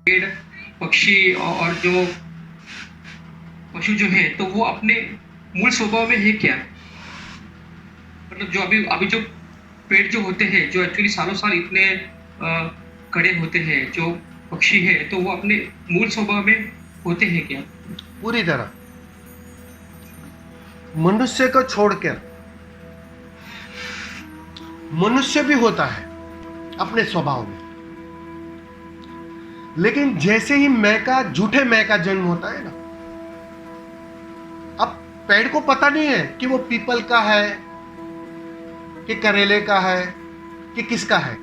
पेड़, पक्षी और जो पशु जो है, तो वो अपने मूल स्वभाव में है क्या? मतलब जो अभी अभी जो पेड़ जो होते हैं, जो एक्चुअली सालों साल इतने खड़े होते हैं, जो पक्षी है, तो वो अपने मूल स्वभाव में होते हैं क्या? पूरी तरह मनुष्य को छोड़कर मनुष्य भी होता है अपने स्वभाव में, लेकिन जैसे ही झूठे मैं का जन्म होता है ना, अब पेड़ को पता नहीं है कि वो पीपल का है कि करेले का है कि किसका है।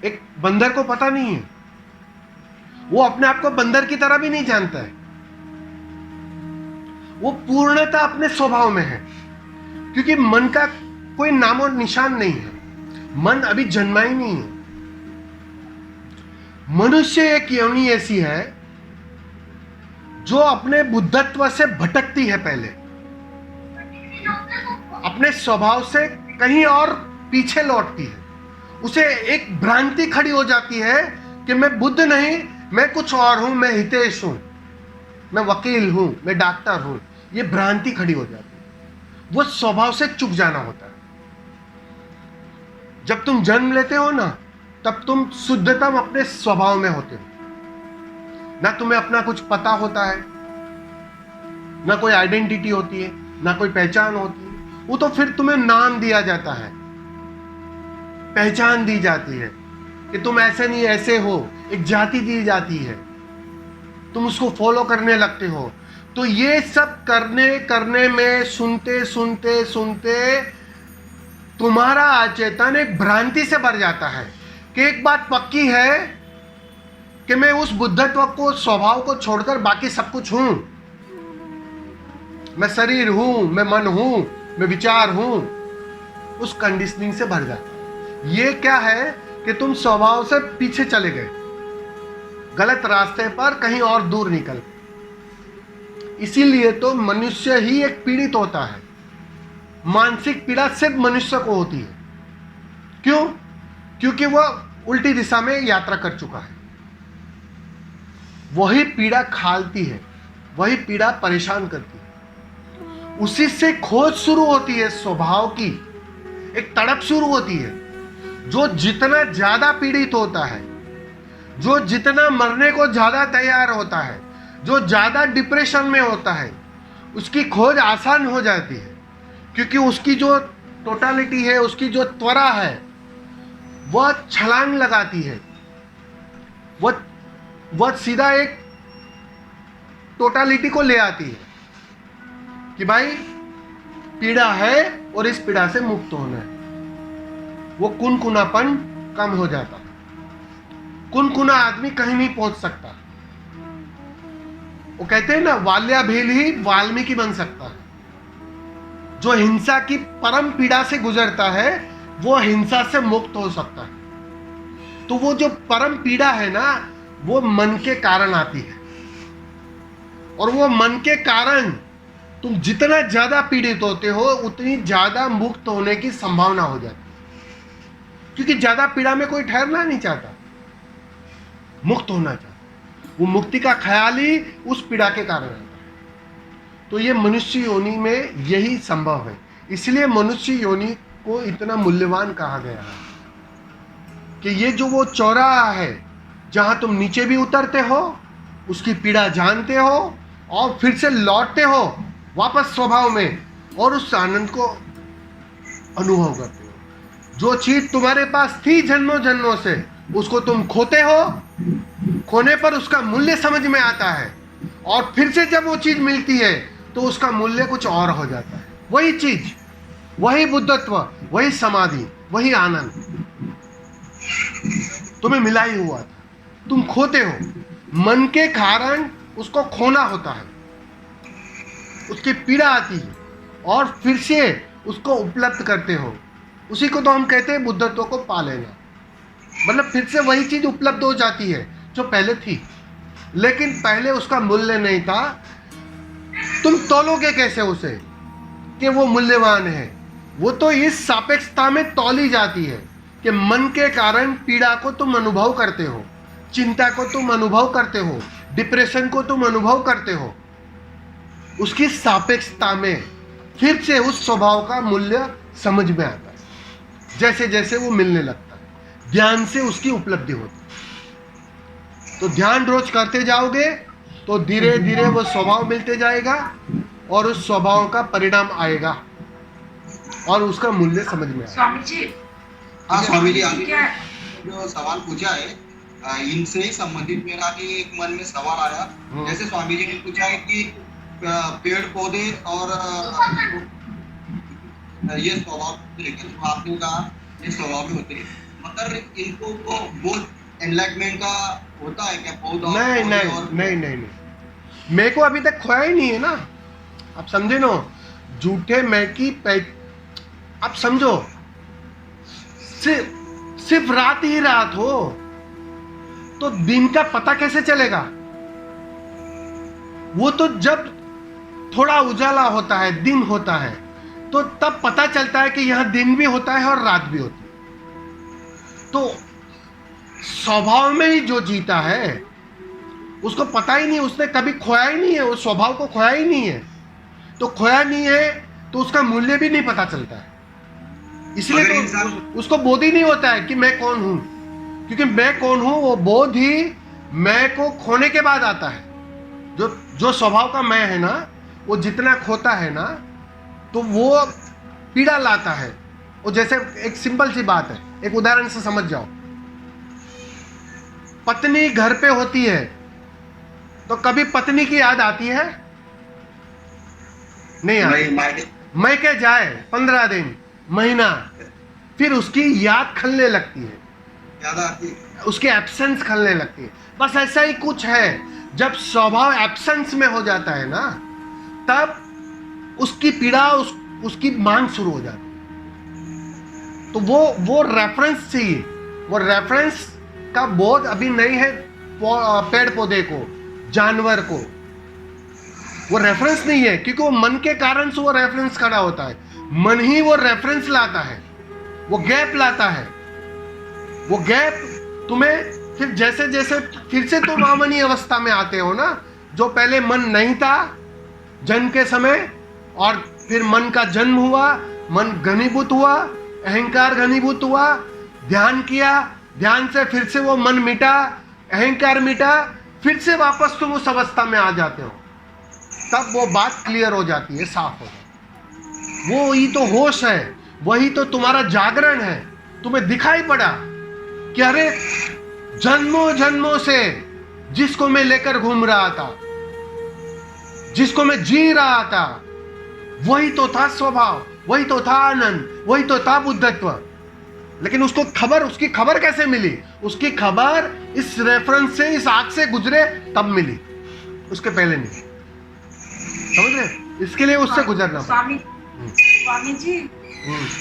एक बंदर को पता नहीं है, वो अपने आप को बंदर की तरह भी नहीं जानता है। वो पूर्णता अपने स्वभाव में है, क्योंकि मन का कोई नाम और निशान नहीं है। मन अभी जन्मा ही नहीं है। मनुष्य एक योनि ऐसी है जो अपने बुद्धत्व से भटकती है, पहले अपने स्वभाव से कहीं और पीछे लौटती है। उसे एक भ्रांति खड़ी हो जाती है कि मैं बुद्ध नहीं, मैं कुछ और हूं, मैं हितेश हूं, मैं वकील हूं, मैं डॉक्टर हूं। ये भ्रांति खड़ी हो जाती है। वो स्वभाव से चूक जाना होता है। जब तुम जन्म लेते हो ना, तब तुम शुद्धतम अपने स्वभाव में होते हो। ना तुम्हें अपना कुछ पता होता है, ना कोई आइडेंटिटी होती है, ना कोई पहचान होती है। वो तो फिर तुम्हें नाम दिया जाता है, पहचान दी जाती है कि तुम ऐसे नहीं ऐसे हो, एक जाति दी जाती है, तुम उसको फॉलो करने लगते हो। तो ये सब करने में सुनते सुनते सुनते तुम्हारा अचेतन एक भ्रांति से भर जाता है कि एक बात पक्की है कि मैं उस बुद्धत्व को, स्वभाव को छोड़कर बाकी सब कुछ हूं। मैं शरीर हूं, मैं मन हूं, मैं विचार हूं। उस कंडीशनिंग से भर जाता है। ये क्या है कि तुम स्वभाव से पीछे चले गए, गलत रास्ते पर कहीं और दूर निकल गए। इसीलिए तो मनुष्य ही एक पीड़ित होता है। मानसिक पीड़ा सिर्फ मनुष्य को होती है। क्यों? क्योंकि वह उल्टी दिशा में यात्रा कर चुका है। वही पीड़ा खालती है, वही पीड़ा परेशान करती है। उसी से खोज शुरू होती है, स्वभाव की एक तड़प शुरू होती है। जो जितना ज्यादा पीड़ित होता है, जो जितना मरने को ज्यादा तैयार होता है, जो ज्यादा डिप्रेशन में होता है, उसकी खोज आसान हो जाती है। क्योंकि उसकी जो टोटालिटी है, उसकी जो त्वरा है, वह छलांग लगाती है। वह सीधा एक टोटालिटी को ले आती है कि भाई पीड़ा है और इस पीड़ा से मुक्त होना है। वो कुनकुनापन कम हो जाता है। कुनकुना आदमी कहीं नहीं पहुंच सकता। वो कहते हैं ना, वाल्या भील ही वाल्मीकि बन सकता है। जो हिंसा की परम पीड़ा से गुजरता है, वो हिंसा से मुक्त हो सकता है। तो वो जो परम पीड़ा है ना, वो मन के कारण आती है। और वो मन के कारण तुम जितना ज्यादा पीड़ित होते हो, उतनी ज्यादा मुक्त होने की संभावना हो जाती है। क्योंकि ज्यादा पीड़ा में कोई ठहरना नहीं चाहता, मुक्त होना चाहता। वो मुक्ति का ख्याल ही उस पीड़ा के कारण आता है। तो ये मनुष्य योनि में यही संभव है। इसलिए मनुष्य योनि को इतना मूल्यवान कहा गया है कि ये जो वो चौराहा है जहां तुम नीचे भी उतरते हो, उसकी पीड़ा जानते हो और फिर से लौटते हो वापस स्वभाव में, और उस आनंद को अनुभव करते हो। जो चीज तुम्हारे पास थी जन्मों जन्मों से, उसको तुम खोते हो। खोने पर उसका मूल्य समझ में आता है, और फिर से जब वो चीज मिलती है तो उसका मूल्य कुछ और हो जाता है। वही चीज, वही बुद्धत्व, वही समाधि, वही आनंद तुम्हें मिला ही हुआ था, तुम खोते हो। मन के कारण उसको खोना होता है, उसकी पीड़ा आती है और फिर से उसको उपलब्ध करते हो। उसी को तो हम कहते हैं बुद्धत्व को पा लेना। मतलब फिर से वही चीज उपलब्ध हो जाती है जो पहले थी, लेकिन पहले उसका मूल्य नहीं था। तुम तौलोगे कैसे उसे कि वो मूल्यवान है? वो तो इस सापेक्षता में तौली जाती है कि मन के कारण पीड़ा को तुम अनुभव करते हो, चिंता को तुम अनुभव करते हो, डिप्रेशन को तुम अनुभव करते हो, उसकी सापेक्षता में फिर से उस स्वभाव का मूल्य समझ में आता है। जैसे जैसे वो मिलने लगता है, ध्यान से उसकी उपलब्धि होती है। तो ध्यान रोज करते जाओगे तो धीरे धीरे वो स्वभाव मिलते जाएगा और उस स्वभाव का परिणाम आएगा और उसका मूल्य समझ में आएगा। स्वामी जी, हाँ स्वामी जी, अभी क्या जो सवाल पूछा है इनसे ही संबंधित मेरा भी एक मन में सवाल आया। जैसे स्वामी जी ने पूछा है कि पेड़ पौधे और ये स्वभाव लेकर जो आपने कहा ये स्वभाव में होते हैं, मगर इनको वो बहुत एनलाइटमेंट का होता है क्या? पौधा नहीं पौधे नहीं और नहीं नहीं नहीं, मैं को अभी तक खोया ही नहीं है ना। आप समझे ना, झूठे मैं की आप समझो, सिर्फ रात ही रात हो तो दिन का पता कैसे चलेगा? वो तो जब थोड़ा उजाला होता है, दिन होता है, तो तब पता चलता है कि यहां दिन भी होता है और रात भी होती है। तो स्वभाव में ही जो जीता है उसको पता ही नहीं, उसने कभी खोया ही नहीं है, उस स्वभाव को खोया ही नहीं है। तो खोया नहीं है तो उसका मूल्य भी नहीं पता चलता है। इसलिए तो उसको बोध ही नहीं होता है कि मैं कौन हूं, क्योंकि मैं कौन हूं वो बोध ही मैं को खोने के बाद आता है। जो स्वभाव का मैं है ना, वो जितना खोता है ना तो वो पीड़ा लाता है। वो जैसे एक सिंपल सी बात है, एक उदाहरण से समझ जाओ। पत्नी घर पे होती है तो कभी पत्नी की याद आती है? नहीं आती। मैं क्या जाए 15 दिन, महीना, फिर उसकी याद खलने लगती है, याद आती है, उसकी एब्सेंस खलने लगती है। बस ऐसा ही कुछ है, जब स्वभाव एब्सेंस में हो जाता है ना तब उसकी पीड़ा उसकी मांग शुरू हो जाती है। तो वो रेफरेंस चाहिए, वो रेफरेंस का बोध अभी नहीं है पेड़ पौधे को, जानवर को। वो रेफरेंस नहीं है क्योंकि वो मन के कारण से वो रेफरेंस खड़ा होता है। मन ही वो रेफरेंस लाता है, वो गैप लाता है। वो गैप तुम्हें फिर जैसे जैसे फिर से तुम आमनी अवस्था में आते हो ना, जो पहले मन नहीं था जन्म के समय, और फिर मन का जन्म हुआ, मन घनीभूत हुआ, अहंकार घनीभूत हुआ, ध्यान किया, ध्यान से फिर से वो मन मिटा, अहंकार मिटा, फिर से वापस तुम उस अवस्था में आ जाते हो। तब वो बात क्लियर हो जाती है, साफ हो जाती है। वो ही तो होश है, वही तो तुम्हारा जागरण है। तुम्हें दिखाई पड़ा कि अरे जन्मों जन्मों से जिसको मैं लेकर घूम रहा था, जिसको मैं जी रहा था, वही तो था स्वभाव, वही तो था आनंद, वही तो था बुद्धत्व। लेकिन उसको खबर, उसकी खबर कैसे मिली? उसकी खबर इस रेफरेंस से, इस आग से गुजरे तब मिली, उसके पहले नहीं। समझ रहे? इसके लिए उससे गुजरना पड़ा। स्वामी जी,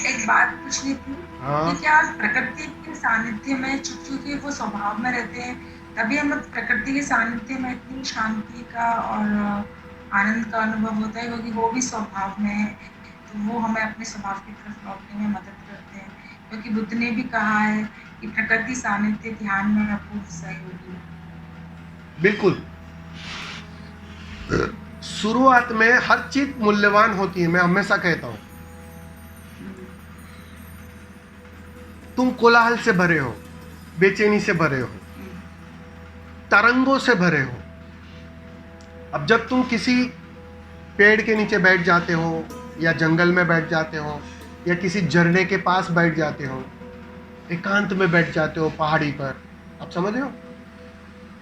एक बात पूछनी थी कि क्या प्रकृति के सानिध्य में, चूंकि वो स्वभाव में रहते हैं, तभी हम लोग प्रकृति के सानिध्य में इतनी शांति का और आनंद का अनुभव होता है, क्योंकि वो भी स्वभाव में है, तो वो हमें अपने स्वभाव की तरफ लौटने में मदद करते हैं। क्योंकि बुद्ध ने भी कहा है कि प्रकृति सानिध्य ध्यान में अपूर्व सहयोगी। बिल्कुल, शुरुआत में हर चीज मूल्यवान होती है। मैं हमेशा कहता हूं, तुम कोलाहल से भरे हो, बेचैनी से भरे हो, तरंगों से भरे हो। अब जब तुम किसी पेड़ के नीचे बैठ जाते हो, या जंगल में बैठ जाते हो, या किसी झरने के पास बैठ जाते हो, एकांत में बैठ जाते हो पहाड़ी पर, आप समझ रहे हो,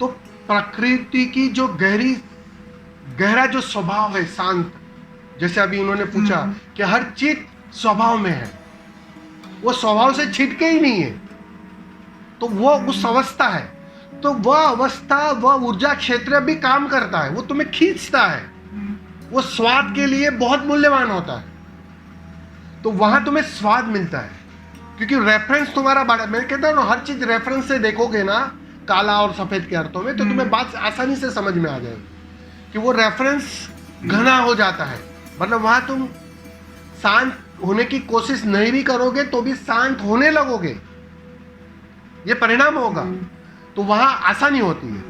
तो प्रकृति की जो गहरा जो स्वभाव है, शांत, जैसे अभी उन्होंने पूछा कि हर चीज स्वभाव में है, वो स्वभाव से छिटके ही नहीं है, तो वो उस अवस्था है। तो वह अवस्था, वह ऊर्जा क्षेत्र भी काम करता है, वो तुम्हें खींचता है, वो स्वाद के लिए बहुत मूल्यवान होता है। तो वहां तुम्हें स्वाद मिलता है क्योंकि रेफरेंस तुम्हारा बड़ा। मैं कहता हूँ ना, हर चीज रेफरेंस से देखोगे ना, काला और सफेद के अर्थों में, तो तुम्हें बात आसानी से समझ में आ जाएगी कि वो रेफरेंस घना हो जाता है। मतलब वहां तुम शांत होने की कोशिश नहीं भी करोगे तो भी शांत होने लगोगे, ये परिणाम होगा। तो वहां आसानी होती है।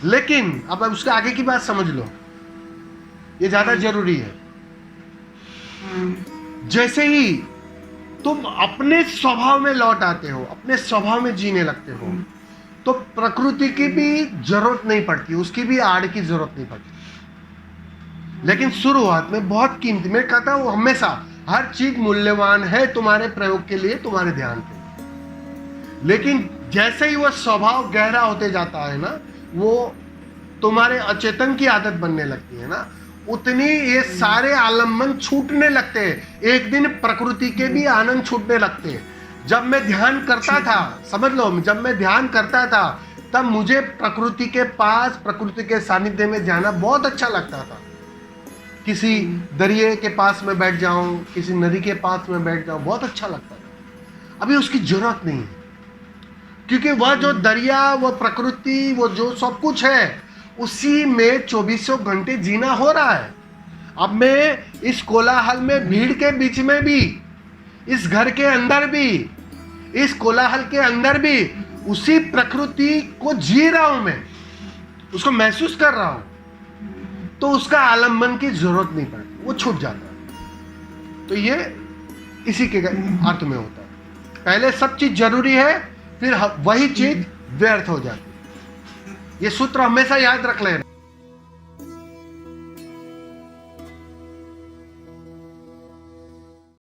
लेकिन अब उसके आगे की बात समझ लो, ये ज्यादा जरूरी है। जैसे ही तुम अपने स्वभाव में लौट आते हो, अपने स्वभाव में जीने लगते हो, तो प्रकृति की भी जरूरत नहीं पड़ती, उसकी भी आड़ की जरूरत नहीं पड़ती। लेकिन शुरुआत में बहुत कीमती, मैं कहता हूं हमेशा हर चीज मूल्यवान है तुम्हारे प्रयोग के लिए, तुम्हारे ध्यान के लिए। लेकिन जैसे ही वो स्वभाव गहरा होते जाता है ना, वो तुम्हारे अचेतन की आदत बनने लगती है ना, उतनी ये सारे आलम्बन छूटने लगते हैं। एक दिन प्रकृति के भी आनंद छूटने लगते हैं। जब मैं ध्यान करता था, समझ लो, जब मैं ध्यान करता था तब मुझे प्रकृति के पास, प्रकृति के सानिध्य में जाना बहुत अच्छा लगता था। किसी दरिया के पास में बैठ जाऊं, किसी नदी के पास में बैठ जाऊं, बहुत अच्छा लगता था। अभी उसकी जरूरत नहीं है, क्योंकि वह जो दरिया, वह प्रकृति, वो जो सब कुछ है, उसी में 24 घंटे जीना हो रहा है। अब मैं इस कोलाहल में, भीड़ के बीच में भी, इस घर के अंदर भी, इस कोलाहल के अंदर भी उसी प्रकृति को जी रहा हूं, मैं उसको महसूस कर रहा हूं, तो उसका आलम्बन की जरूरत नहीं पड़ती, वो छूट जाता है। तो ये इसी के अर्थ में होता है। पहले सब चीज जरूरी है, फिर वही चीज व्यर्थ हो जाती है। ये सूत्र हमेशा याद रख लेना।